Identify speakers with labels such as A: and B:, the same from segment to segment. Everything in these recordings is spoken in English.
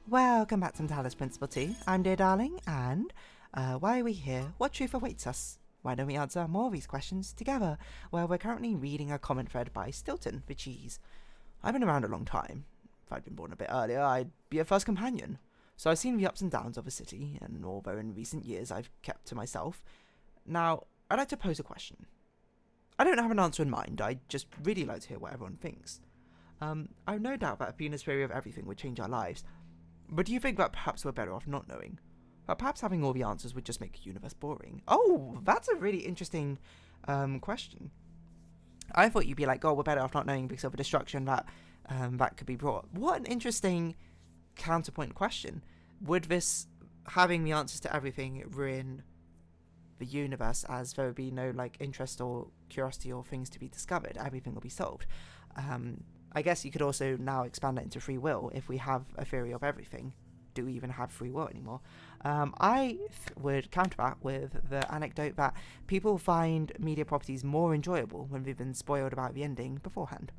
A: Welcome back to Talos Principle 2. I'm Dear Darling, and why are we here? What truth awaits us? Why don't we answer more of these questions together? Well, we're currently reading a comment thread by Stilton for Cheese. I've been around a long time. If I'd been born a bit earlier, I'd be a first companion. So I've seen the ups and downs of a city, and although in recent years I've kept to myself, now I'd like to pose a question. I don't have an answer in mind, I just really like to hear what everyone thinks. I've no doubt that a Venus theory of everything would change our lives. But do you think that perhaps we're better off not knowing? That perhaps having all the answers would just make the universe boring? Oh, that's a really interesting question. I thought you'd be like, oh, we're better off not knowing because of the destruction that that could be brought. What an interesting counterpoint question. Would this having the answers to everything ruin the universe, as there would be no like interest or curiosity or things to be discovered? Everything will be solved. I guess you could also now expand that into free will. If we have a theory of everything, do we even have free will anymore? I would counter that with the anecdote that people find media properties more enjoyable when they've been spoiled about the ending beforehand.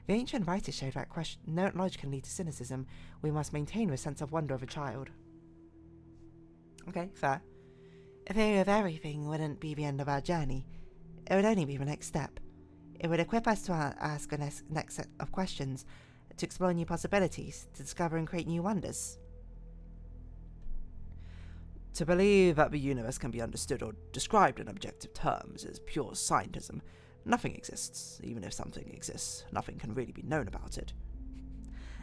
A: The ancient writers showed that no knowledge can lead to cynicism. We must maintain the sense of wonder of a child. Okay, fair. A theory of everything wouldn't be the end of our journey. It would only be the next step. It would equip us to ask the next set of questions, to explore new possibilities, to discover and create new wonders. To believe that the universe can be understood or described in objective terms is pure scientism. Nothing exists. Even if something exists, nothing can really be known about it.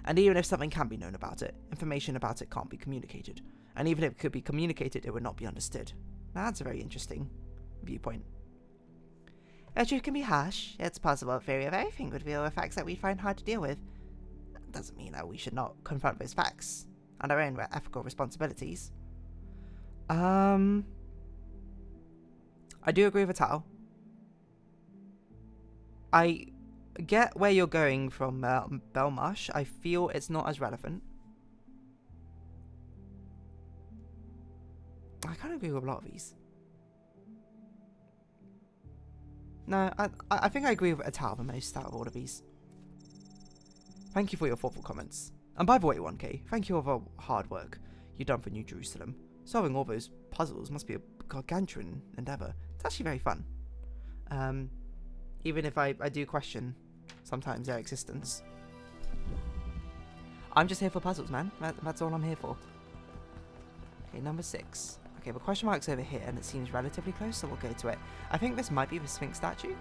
A: And even if something can be known about it, information about it can't be communicated. And even if it could be communicated, it would not be understood. Now, that's a very interesting viewpoint. The truth can be harsh. It's possible a theory of everything would reveal the facts that we find hard to deal with. That doesn't mean that we should not confront those facts and our own ethical responsibilities. I do agree with Tal. I get where you're going from Belmarsh. I feel it's not as relevant. I kind of agree with a lot of these. No, I think I agree with Atal the most out of all of these. Thank you for your thoughtful comments. And by the way, 1K, thank you for the hard work you've done for New Jerusalem. Solving all those puzzles must be a gargantuan endeavour. It's actually very fun. Even if I do question sometimes their existence. I'm just here for puzzles, man. That's all I'm here for. Okay, number 6. Okay, the question mark's over here, and it seems relatively close, so we'll go to it. I think this might be the Sphinx statue.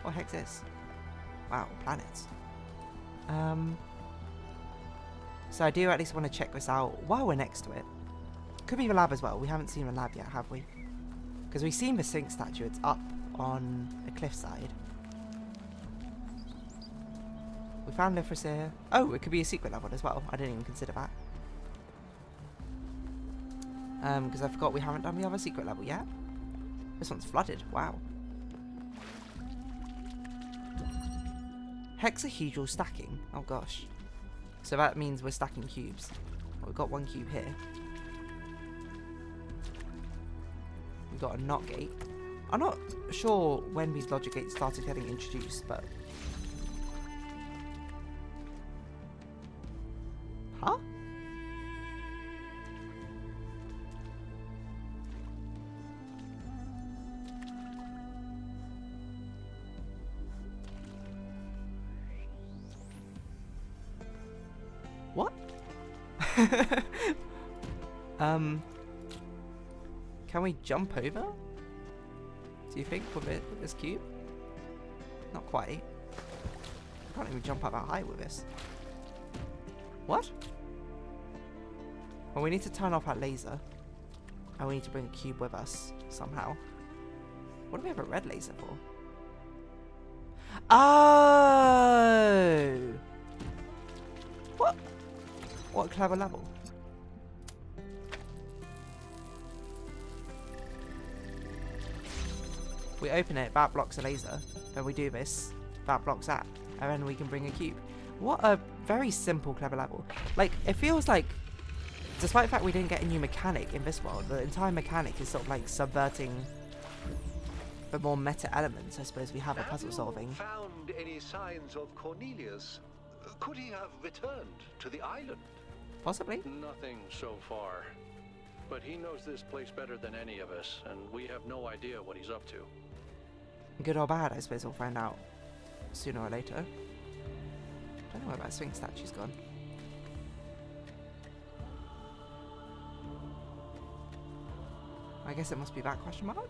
A: What the heck's this? Wow, planets. So I do at least want to check this out while we're next to it. Could be the lab as well. We haven't seen the lab yet, have we? Because we've seen the Sphinx statue. It's up on a cliffside. We found Lithris here. Oh, it could be a secret level as well. I didn't even consider that. Because I forgot we haven't done the other secret level yet. This one's flooded. Wow. Hexahedral stacking. Oh gosh. So that means we're stacking cubes. Well, we've got one cube here. We've got a NOT gate. I'm not sure when these logic gates started getting introduced, but... Huh? What? Can we jump over? Do you think with this cube? Not quite. I can't even jump up that high with this. What? Well, we need to turn off our laser. And we need to bring a cube with us somehow. What do we have a red laser for? Oh! What? What a clever level. We open it, that blocks a laser. Then we do this, that blocks that. And then we can bring a cube. What a very simple, clever level. Like, it feels like, despite the fact we didn't get a new mechanic in this world, the entire mechanic is sort of like subverting the more meta elements, I suppose, we have a puzzle solving.
B: Found any signs of Cornelius? Could he have returned to the island?
A: Possibly.
C: Nothing so far. But he knows this place better than any of us, and we have no idea what he's up to.
A: Good or bad, I suppose we'll find out sooner or later. Don't know where that swing statue's gone. I guess it must be back, question mark?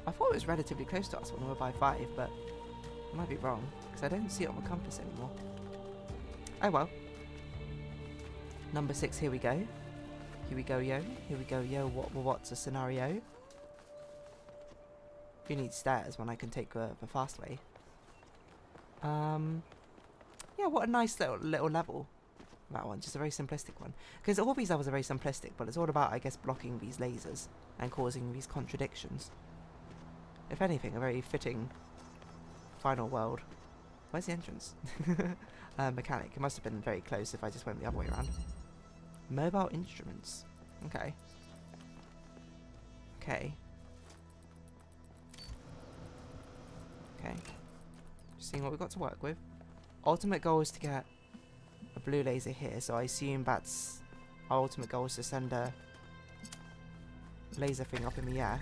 A: I thought it was relatively close to us when we were by 5, but I might be wrong, because I don't see it on the compass anymore. Oh well. Number 6, here we go. Here we go, yo. Here we go, yo. What's a scenario? Who needs stairs when I can take the fast way? Yeah, what a nice little level. That one, just a very simplistic one. Because all these levels are very simplistic, but it's all about, I guess, blocking these lasers and causing these contradictions. If anything, a very fitting final world. Where's the entrance? Mechanic. It must have been very close if I just went the other way around. Mobile instruments. Okay. Okay. Okay. Just seeing what we've got to work with. Ultimate goal is to get a blue laser here, so I assume that's our ultimate goal is to send a laser thing up in the air.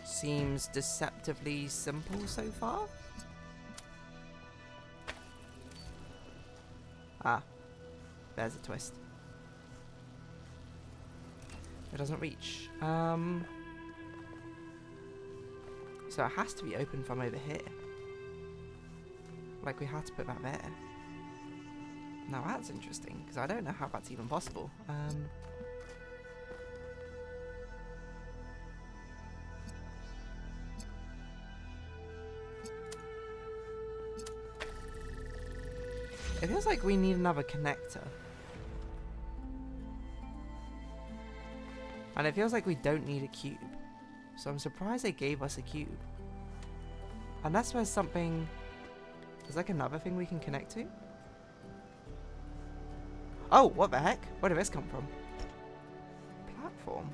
A: Seems deceptively simple so far. Ah, there's a twist. It doesn't reach. So it has to be open from over here. Like we had to put that there. Now that's interesting, because I don't know how that's even possible. It feels like we need another connector. And it feels like we don't need a cube. So I'm surprised they gave us a cube. Unless there's something... There's like another thing we can connect to? Oh, what the heck? Where did this come from? Platform.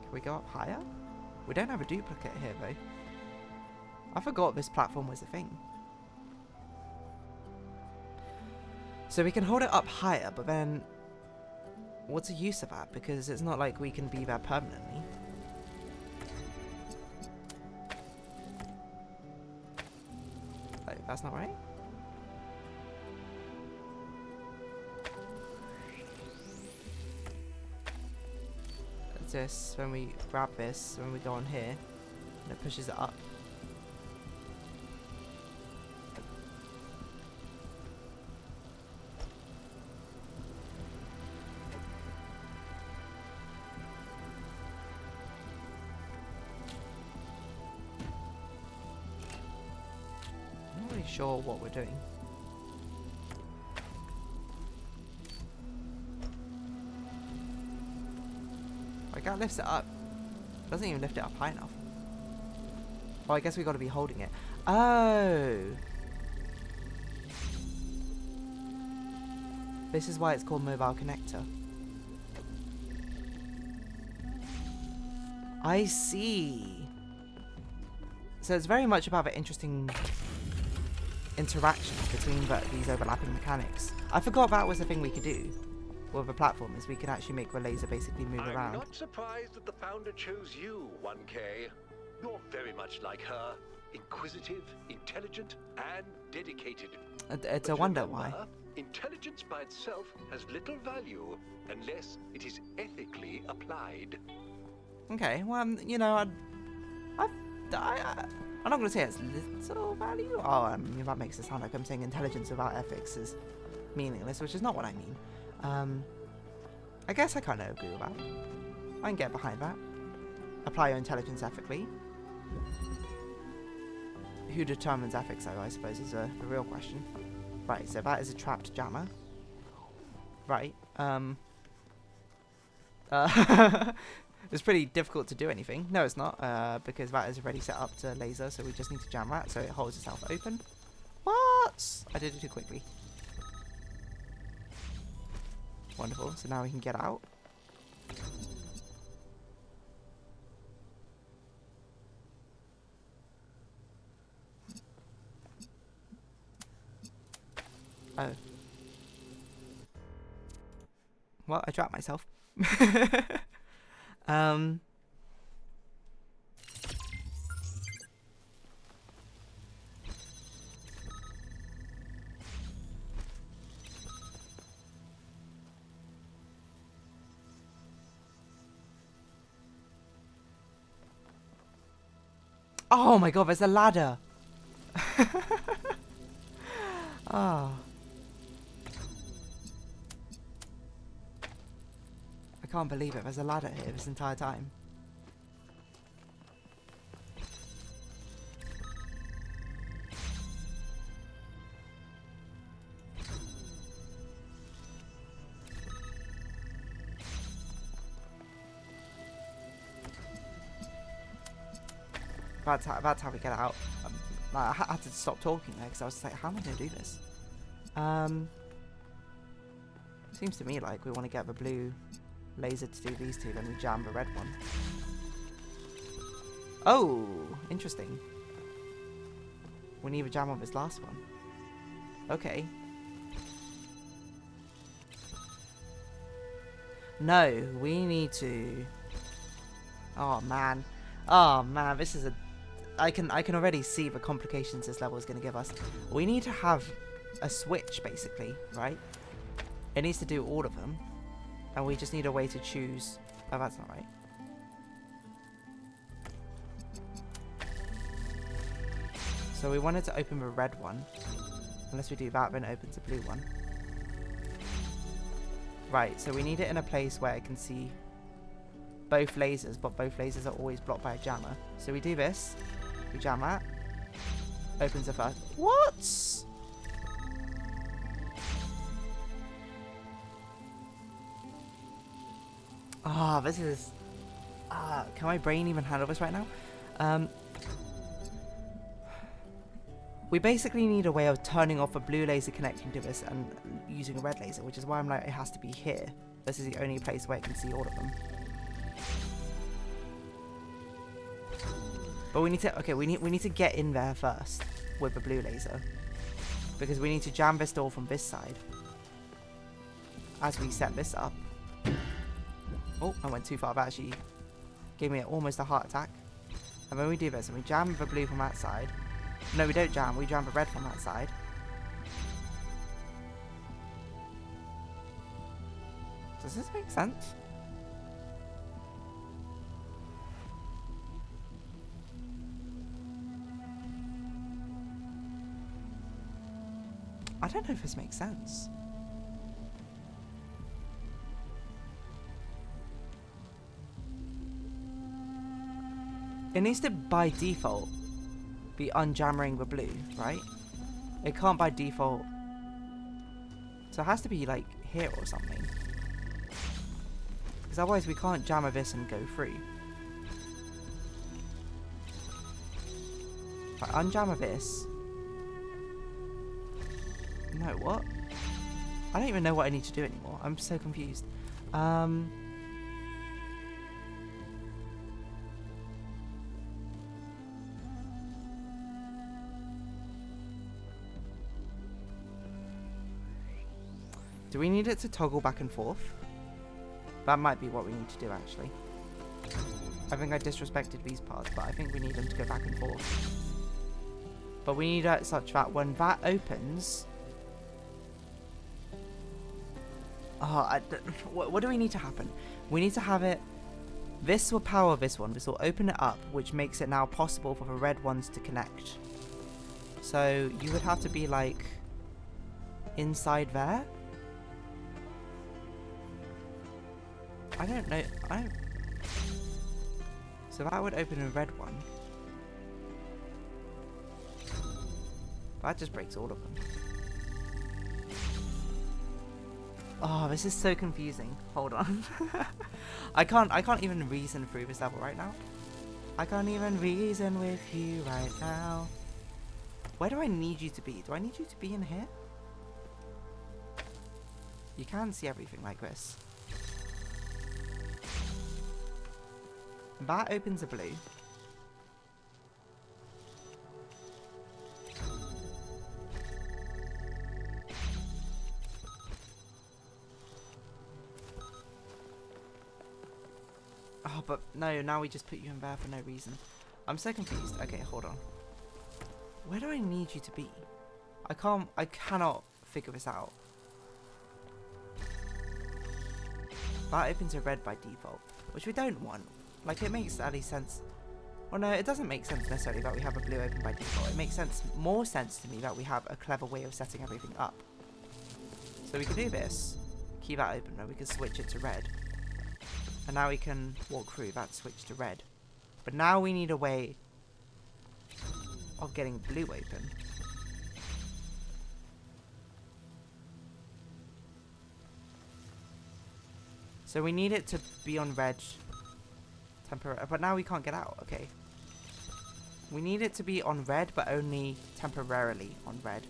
A: Can we go up higher? We don't have a duplicate here though. I forgot this platform was a thing. So we can hold it up higher, but then what's the use of that? Because it's not like we can be there permanently. Oh, that's not right? It's this, when we grab this, when we go on here, and it pushes it up. Sure what we're doing. Like that lifts it up. Doesn't even lift it up high enough. Oh, I guess we got to be holding it. Oh. This is why it's called mobile connector. I see. So it's very much about the interesting interactions between these overlapping mechanics. I forgot that was a thing we could do with the platform, is we could actually make the laser basically move around.
B: I'm not surprised that the founder chose you, 1K. You're very much like her. Inquisitive, intelligent, and dedicated.
A: It's a wonder why.
B: Intelligence by itself has little value unless it is ethically applied.
A: Okay, well, you know, I'm not going to say it's little value. Oh, that makes it sound like I'm saying intelligence without ethics is meaningless, which is not what I mean. I guess I kind of agree with that. I can get behind that. Apply your intelligence ethically. Who determines ethics, though, I suppose, is the real question. Right, so that is a trapped jammer. Right, it's pretty difficult to do anything. No, it's not, because that is already set up to laser, so we just need to jam that so it holds itself open. What? I did it too quickly. Wonderful. So now we can get out. Oh. Well, I trapped myself. Oh my god, there's a ladder. Oh. I can't believe it. There's a ladder here this entire time. That's how we get out. I had to stop talking there because I was like, how am I going to do this? Seems to me like we want to get the blue laser to do these two, then we jam the red one. Oh, interesting. We need to jam on this last one. Okay. No, we need to... Oh man. Oh man, this is a... I can already see the complications this level is going to give us. We need to have a switch, basically, right? It needs to do all of them. And we just need a way to choose... Oh, that's not right. So we wanted to open the red one. Unless we do that, then it opens the blue one. Right, so we need it in a place where it can see both lasers, but both lasers are always blocked by a jammer. So we do this. We jam that. Opens the first. What? Ah, this is... can my brain even handle this right now? We basically need a way of turning off a blue laser connecting to this and using a red laser, which is why I'm like, it has to be here. This is the only place where it can see all of them. But we need to, okay, we need to get in there first with the blue laser. Because we need to jam this door from this side. As we set this up. Oh, I went too far. That actually gave me almost a heart attack. And when we do this, and we jam the blue from that side. No, we don't jam. We jam the red from that side. Does this make sense? I don't know if this makes sense. It needs to, by default, be unjammering the blue, right? It can't by default. So it has to be like here or something. Because otherwise we can't jammer this and go through. If I unjammer this. No, what? I don't even know what I need to do anymore. I'm so confused. Do we need it to toggle back and forth? That might be what we need to do, actually. I think I disrespected these parts, but I think we need them to go back and forth. But we need it such that when that opens... Oh, what do we need to happen? We need to have it... This will power this one. This will open it up, which makes it now possible for the red ones to connect. So you would have to be like... inside there? I don't know. So that would open a red one. That just breaks all of them. Oh, this is so confusing. Hold on. I can't even reason through this level right now. I can't even reason with you right now. Where do I need you to be? Do I need you to be in here? You can see everything like this. That opens a blue. Oh, but no, now we just put you in there for no reason. I'm so confused. Okay, hold on. Where do I need you to be? I cannot figure this out. That opens a red by default, which we don't want. Like, it makes at least sense. Well, no, it doesn't make sense necessarily that we have a blue open by default. It makes more sense to me that we have a clever way of setting everything up. So we can do this, keep that open, and we can switch it to red. And now we can walk through that switch to red. But now we need a way of getting blue open. So we need it to be on red temporarily, but now we can't get out. Okay. We need it to be on red, but only temporarily on red.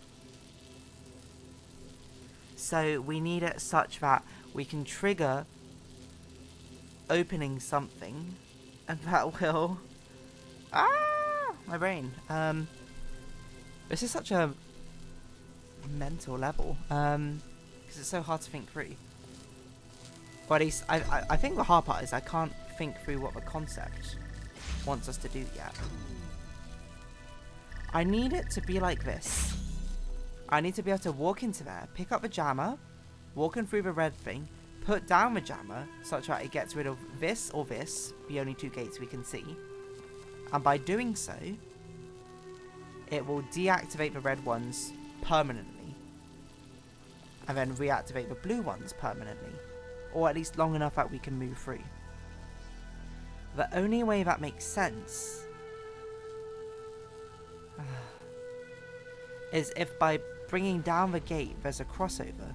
A: So we need it such that we can trigger opening something, and that will... Ah! My brain. This is such a mental level, because it's so hard to think through. But at least I think the hard part is I can't think through what the concept wants us to do yet. I need it to be like this. I need to be able to walk into there, pick up the jammer, walking through the red thing, put down the jammer such that it gets rid of this or this, the only two gates we can see. And by doing so, it will deactivate the red ones permanently. And then reactivate the blue ones permanently. Or at least long enough that we can move through. The only way that makes sense is if by bringing down the gate there's a crossover.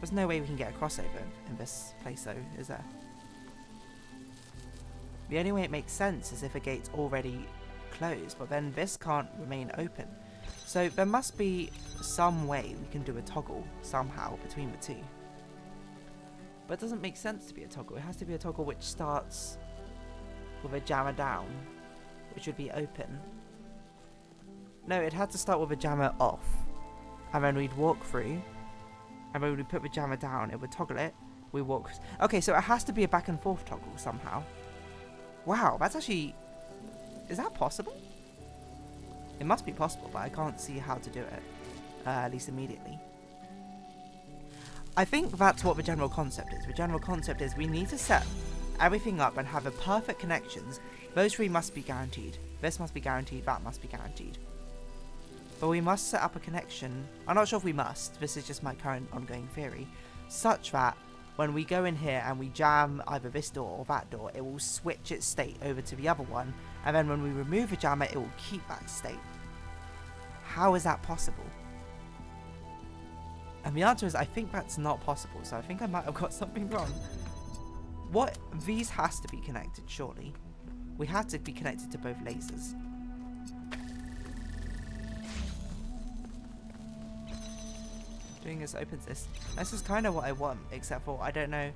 A: There's no way we can get a crossover in this place though, is there? The only way it makes sense is if a gate's already closed, but then this can't remain open. So there must be some way we can do a toggle somehow between the two. But it doesn't make sense to be a toggle. It has to be a toggle which starts with a jammer down, which would be open. No, it had to start with a jammer off. And then we'd walk through. And when we put the jammer down, it would toggle it. We walk... Okay, so it has to be a back and forth toggle somehow. Wow, that's actually... Is that possible? It must be possible, but I can't see how to do it. At least immediately. I think that's what the general concept is. The general concept is we need to set everything up and have the perfect connections. Those three must be guaranteed. This must be guaranteed, that must be guaranteed. But we must set up a connection. I'm not sure if we must. This is just my current ongoing theory. Such that when we go in here and we jam either this door or that door, it will switch its state over to the other one. And then when we remove a jammer, it will keep that state. How is that possible? And the answer is, I think that's not possible, so I think I might have got something wrong. What? These has to be connected, surely. We have to be connected to both lasers. Doing this opens this. This is kind of what I want, except for, I don't know,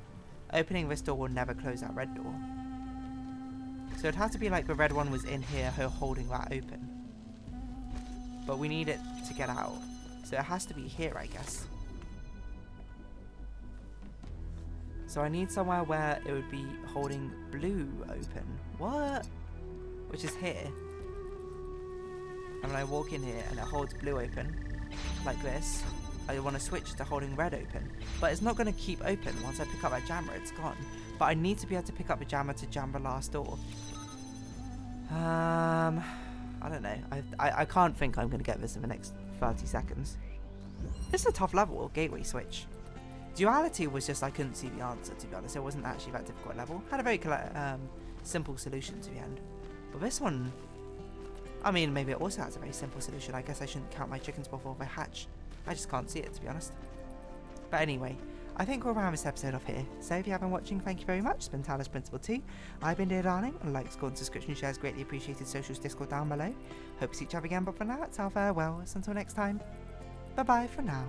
A: opening this door will never close that red door. So it'd have to be like the red one was in here, her holding that open. But we need it to get out. So it has to be here, I guess. So I need somewhere where it would be holding blue open. What? Which is here. And when I walk in here and it holds blue open, like this, I want to switch to holding red open. But it's not going to keep open. Once I pick up that jammer, it's gone. But I need to be able to pick up the jammer to jam the last door. I don't know. I can't think I'm going to get this in the next 30 seconds. This is a tough level, gateway switch. Duality was just I couldn't see the answer, to be honest. It wasn't actually that difficult level. Had a very simple solution to the end. But this one, I mean, maybe it also has a very simple solution. I guess I shouldn't count my chickens before they hatch. I just can't see it, to be honest. But anyway, I think we'll round this episode off here. So if you have been watching, thank you very much. It's been Talos Principle 2. I've been Dear Darling. Likes, comments, subscription, shares, greatly appreciated. Socials, Discord down below. Hope to see each other again, but for now, it's our farewells. Until next time, bye-bye for now.